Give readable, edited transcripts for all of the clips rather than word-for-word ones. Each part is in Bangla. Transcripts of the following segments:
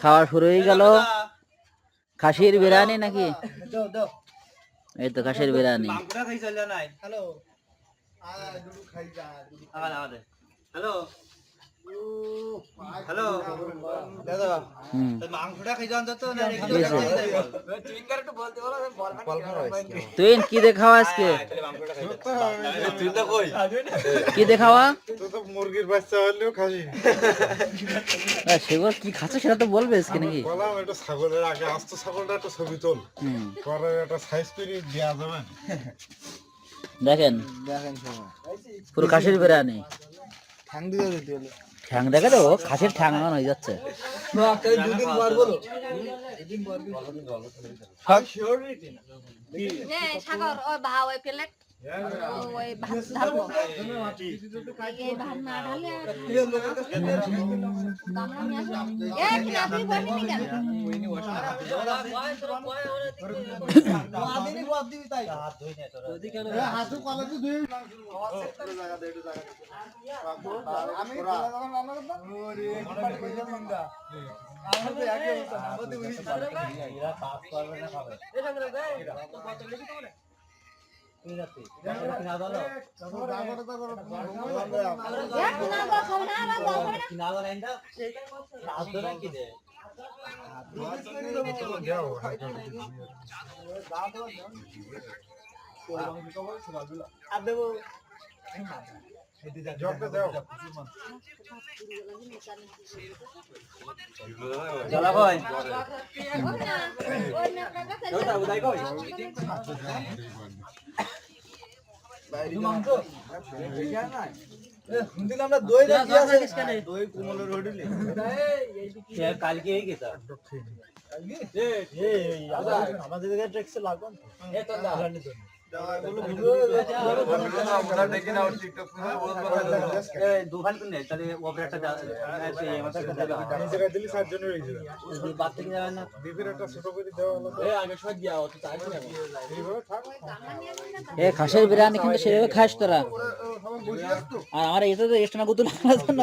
খাওয়া শুরু হয়ে গেল। খাসির বিরিয়ানি নাকি? এই তো খাসির বিরিয়ানি। হ্যালো হ্যালো দাদা মাংসটা খাই যান তো না তুই কি দেখাও আজকে? কি দেখাওয়া? মুরগির বাচ্চা হলেও খাসি সেগুলো কি খাচ্ছে সেটা তো বলবে আজকে নাকি? বললাম এটা ছাগলের আগে আস্ত ছাগলটা একটা ছবি তোল পরে একটা সাইজ করে দেওয়া যাবে। দেখেন পুরো খাসির বিরিয়ানি। ঠ্যাং দেখে তো খাসির ঠ্যাং হয়ে যাচ্ছে। সাগর ওই ভাও ওই প্লেট ওই ভাত ঢালবো এই ভাত না ঢালে গামলা নিয়ে আসো এ কি আপনি বসে নি কেন আদিনি বাদ দিবি তাই হাত ধুই না তোরা যদি কেন হাত কলা তো ধুই জায়গা দে একটু জায়গা আমি রান্না করব ওরে পাটি কইলা মিন্দা আমরা তো একই অবস্থা আমাদের উনি এরা কাজ করবে না খাবে এই সামনে দে তো কত লেগে তোমরা ঠিক আছে কিনা দাও কিনা দাও এন্ডা হাত ধরে কি দে আর দেবো চলা কই আমরা দই দই কোমলের রোডি কালকে গেছে আমাদের জায়গায় ট্যাক্স লাগবে দোকান কোন নেই তাহলে অপারেটর দিলি 7 জন হয়ে যাবে বাদ থেকে যাবে না বিবির একটা ছোট করে দেওয়া হলো এই আগে সব দিয়া হতো তাই না এইভাবে থাক এ খাসির বিরিয়ানি কিন্তু সেভাবে খাস তোরা। আর আমার এটা তো এক্সট্রা গুতো লাগার জন্য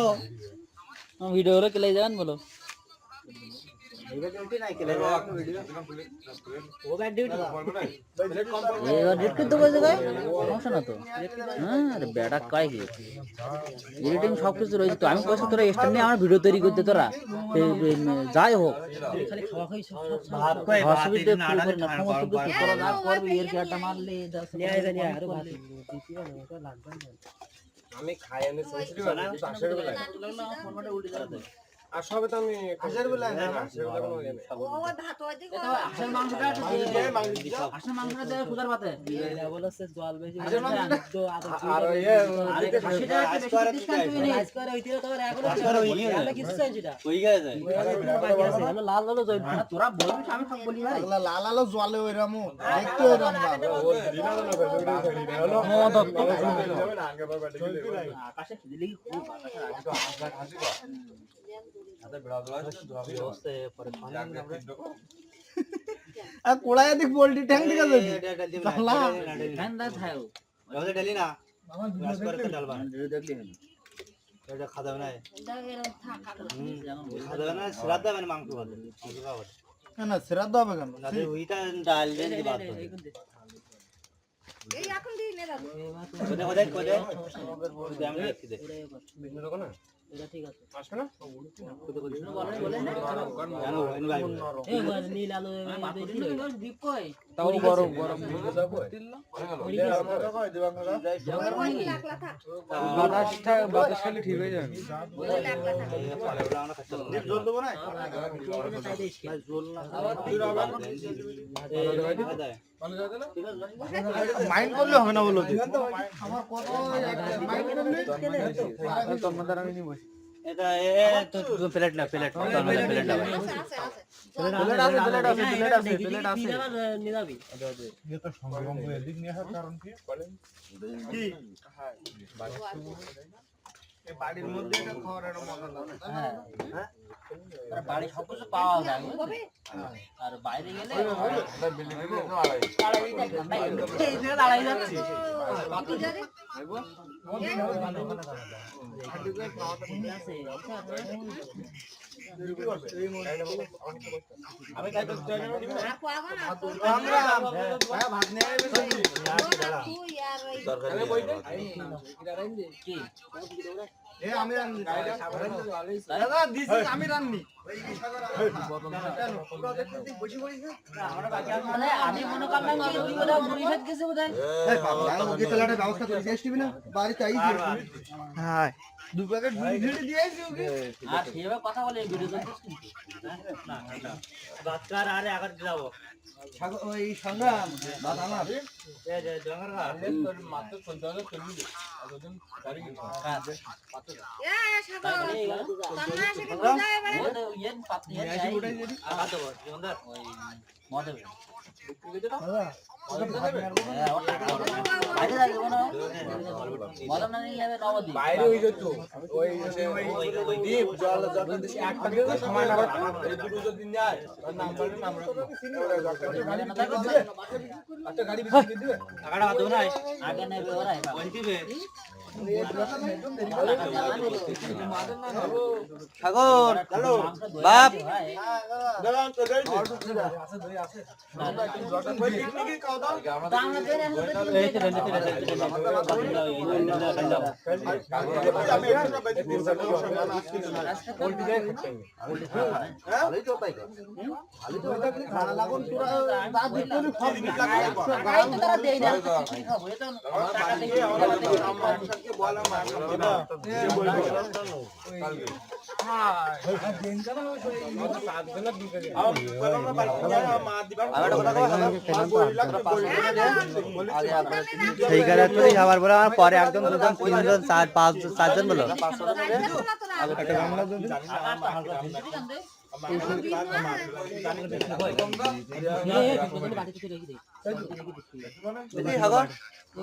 ভিডিও হলো কেলে যান বলো ডিউটি নাই কেলে ভিডিও ও ব্যাড ডিউটি এডিট করতে বলছে গায় সমস্যা না তো। হ্যাঁ আরে বেটা কাই কি এডিটিং সব কিছু রয়েছে তো আমি কইছি তোরা এক্সট্রা নিয়ে আমার ভিডিও তৈরি করতে তোরা যাই হোক খালি খাওয়া খাই সব ভাত কই ভাত না আড়ালে না সমস্ত কিছু তোরা যা করবি এর কেটা মারলে 10 নিয়ে জানি আর ভাত আমি খাই এনে সেন্সিটিভ না আশার বেলা না ফরম্যাটে উল্টে যাবে আর সবে তো আমি আশার বেলা না আশার বেলা কোনো ইয়ে নেই ও ভাত ওই দিকে আসল মাংসটা আসল মাংসটা দেয় খুদার ভাতে বলছে জল বেশি আর আরে খাসিটা বেশি ডিসকাউন্ট তুই নেই আজ করে হইতিরা তোর এখন আমরা কিছু চাই সেটা কই গেছে বাকি আছে হলো লাল লাল জল তোরা বলবি আমি সব বলি ভাই লাল আলো জলে ওইরকম দেখতে ওইরকম না হলো মদ আগে বাবা আকাশে দিলেই খুব আকাশে আর কোড়ায় দেখ পোল্ট্রি ট্যাঙ্ক দিকে যাবি শালা ঠান্ডা থাও ওটা ডালি না গ্লাস করে তো ডালবা দেখলি হলো এটা খাওয়া না এরকম থাকা খাওয়া না শ্রাদ্ধ মানে মাংস বলে না শ্রাদ্ধ হবে কেন তাহলে ওইটা ডাল দেন কি বাদ এই এখন দিই নে দাদু কোদে আমি দেখছি দে এটা ঠিক আছে আসবে না বলেন না জানো এনে ভাই এই নীল আলো দীপ কই তাও গরম গরম লাকলা থাক বাতাস খালি ঠিক হয়ে যাবে ওই লাকলা থাক জল দেবো না মাইন্ড করলে হবে না বলো আমার কত মাইন্ড করলে তোমাদের আমি নিব এটা তো প্লেট না প্লেট প্লেট না ভাই ये तो সংগ্রাম করে এদিক নিয়ে আসার কারণ কি বলেন কি এই বাড়ির মধ্যে এটা খাওয়ার একটা মজা লাগে হ্যাঁ বাড়ি সব কিছু পাওয়া যায় আর বাইরে গেলে দাঁড়াই যাচ্ছে আমি তাই তো ভাত নিয়ে আমি রান্নি দাদা দিস আমি রান্নি মানে আমি মনে করলাম কি ওই বলে মুড়ি ভাত গেছে বোধহয়। ওকে তেলাটা ব্যবস্থা করে দিয়ে আসবি না বাড়িতে আই হ্যাঁ 2 প্যাকেট বিড়ি ফিড়ি দিয়ে আসবি ওকে আর সেভাবে কথা বলে ভিডিও করছিস কিন্তু বাচ্চার আরে আগার যাব ওই সংগ্রাম ভাত আমার তোর মাত্র 50 চলবি এতদিন গাড়ি বাইরে হয়ে যেত ওই দ্বীপ জল একটা দিয়ে সময় না এই দুটো যদি যায় তার নাম বলে নাম আচ্ছা গাড়ি বিক্রি দিবে টাকাটা বাদ দেব না আগে নেবে ওরা ওই দিবে সাগর বাপ দাঁড়ান তো গাড়ি সেইখানে তুই খাবার বলে আমার পরে একজন দুজন তিনজন চার পাঁচজন চারজন বলো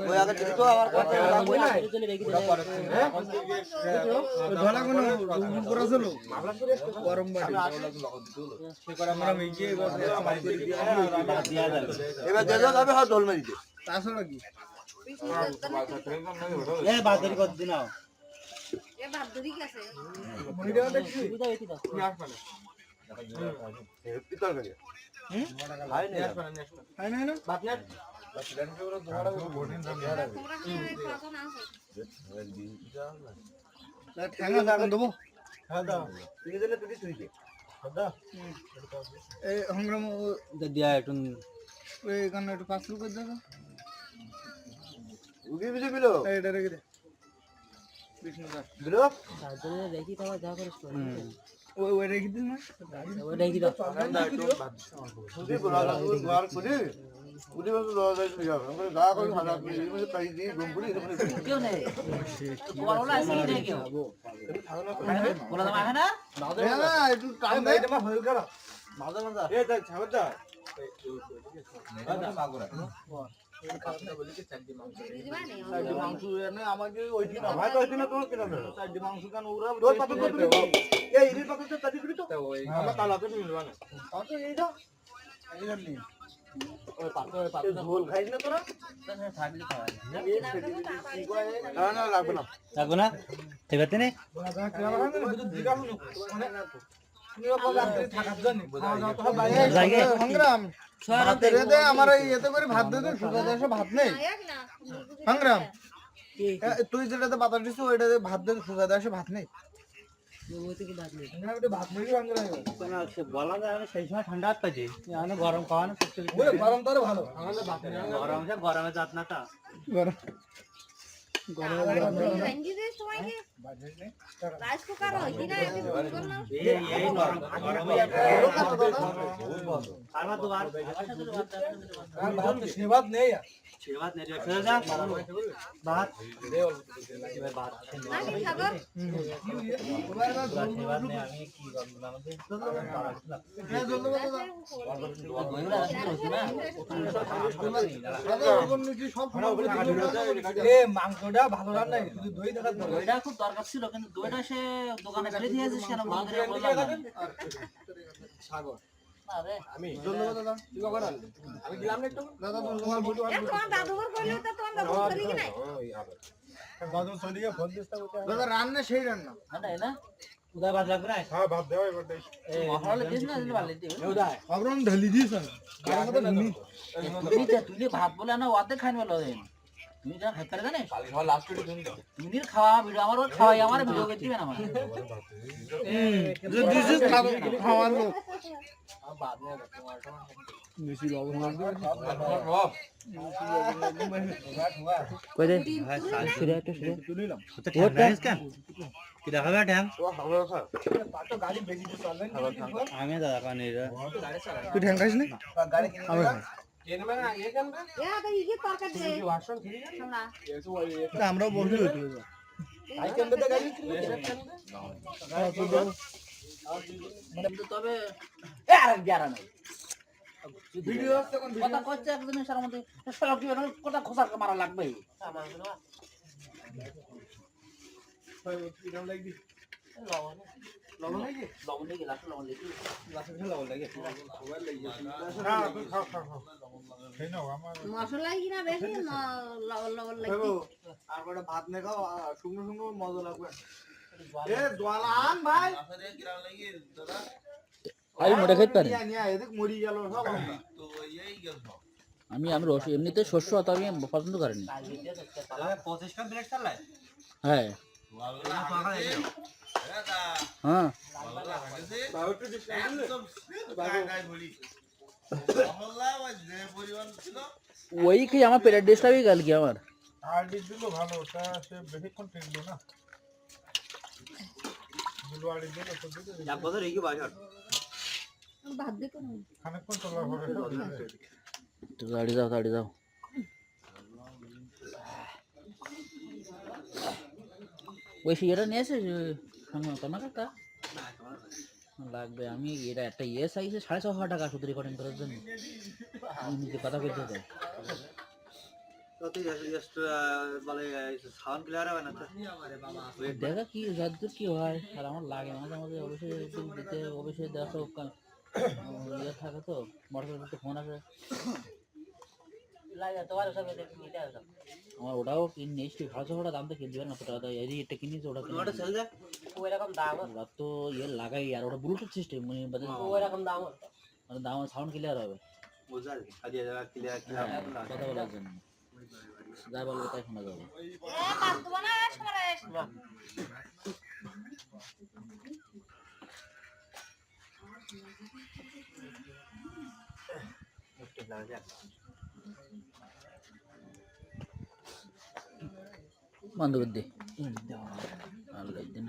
ওই আগে থেকে তো আমার ধলা কোনো করা ছিল গরম বাড়ি এবার দেখো তবে হয় দোল মেরিতে তাছাড়া কি বাজারি কত দিন ঠ্যাঙ্গা লাগান দেবো এই সংগ্রাম দিয়া একটু এখানে একটু পার্সেল করে দেবো উগি বিজে বিলো এটা রেখে দে বিষ্ণুদাস বিলো দেখি তারপর যা করিস ওই রেখে দিন না ওই দেখি তো সুদি বলার সুদি উদি বসে দাও যাও আমরা গা করে হাজার করে এই পাই দি গম্বুরি কেউ নেই বলা আছে কি নেই কেউ বলা দাম আছে না না একটু টাইম দে এটা হয়ে গেল মাদা মাদা এ দেখ ছাড় দা মাংস এনে আমাকে ওই দিন ভাই তো ওইদিন তোর কিনা না সাইড মাংস কান ওরা তোর পাতা তো এই ইরি পাতা তো তাদি করি তো আমরা তালাতে মিলবা না কত এইটা এইটা নি ওই পাতা ঝোল খাইছ না তোরা থাকলে খাওয়া না না লাগবে না লাগবে না ঠিক আছে নে সংগ্রাম আমার এতে করে ভাত দিয়ে সুদা দেশে ভাত নেই সংগ্রাম তুই যেটাতে বাতাস দিচ্ছ ওইটাতে ভাত দিয়ে সুদা দেশে ভাত নেই ভাত নেই বলা যায় আমি সেই সময় ঠান্ডা হাত পাইছি গরম খাওয়ানো গরম তো ভালো গরমে যাত নাটা গরম সেবাদ নেই মাংসটা ভালো রান্না শুধু দই দেখা দইটা খুব দরকার ছিল কিন্তু দইটা সে দোকানে ফেলে দিয়েছিস কেন সাগর আরে আমি ধন্যবাদ দাদা কি খবর আমি গেলাম না একটু দাদা তোমার ভিডিও দাদা রান্না সেই রান্না না হ্যাঁ ভাত দেওয়া এবার দেখ। মশলা দিস না দিলে ভালো দিতে অগ্রম ঢালি দিস কার কথা শুনি তুই ভাত বলে না ওতে খাই বলো তুমি যা খাইতে জানিস তুমি খাওয়া ভিডিও আমার ওর খাওয়াই আমার ভিডিও করতে দিবে না আমার যে দিস খাওয়ার লোক বেশি লবণ কই দে শুরে একটু শুরে কি দেখাবে ট্যাং আমি দাদা কানে তুই ঠ্যাং খাইস না আমি খাই আমরাও বসে তবে ভিডিও কথা করছে একদিনের সারা মধ্যে কথা খোসা মারা লাগবে হ্যাঁ তুই খাও খাও খাও খেয়ে নাও আমার মশলা কিনা বেশি লবণ লবণ লাগে আর কটা ভাত নে খাও শুকনো শুকনো মজা লাগবে এ দোয়ালান ভাই আমি মোটা খাইতে পারি নিয়া এদিক মরি গেল সব আমি রস এমনিতে শস্য অত আমি পছন্দ করিনি হ্যাঁ হ্যাঁ ওই খেয়ে আমার পেটের ডেস্টটাই গেল কি আমার আর দিল ভালো ওটা সে বেশিক্ষণ টিকলো না দুটো আড়ি দিল তো দিল ভাত দেখো খানিকক্ষণ চলার পরে তো দাঁড়ি যাও ওই সিগারেট নিয়ে এসে তোমার কাকা লাগবে আমি এটা একটা ইয়ে চাইছে 650 টাকা শুধু রেকর্ডিং করার জন্য আমি নিজে কথা বলতে চাই দেখা কি যতদূর কি হয় আর আমার লাগে মাঝে মাঝে অবশ্যই দেখো ইয়ে থাকে তো মোটরসাইকেল ফোন আছে আমার ওটাও কিনেছি 650 দাম তো কিনতে পারে না ওটা এই এটা কিনেছি ওটা ওইরকম দাম ওটা তো ইয়ে লাগাই আর ওটা ব্লুটুথ সিস্টেম মানে ওইরকম দাম মানে দাম সাউন্ড ক্লিয়ার হবে কথা বলার জন্য যা বলবো তাই শোনা যাবে বন্ধ করে দে আল্লাহ দিন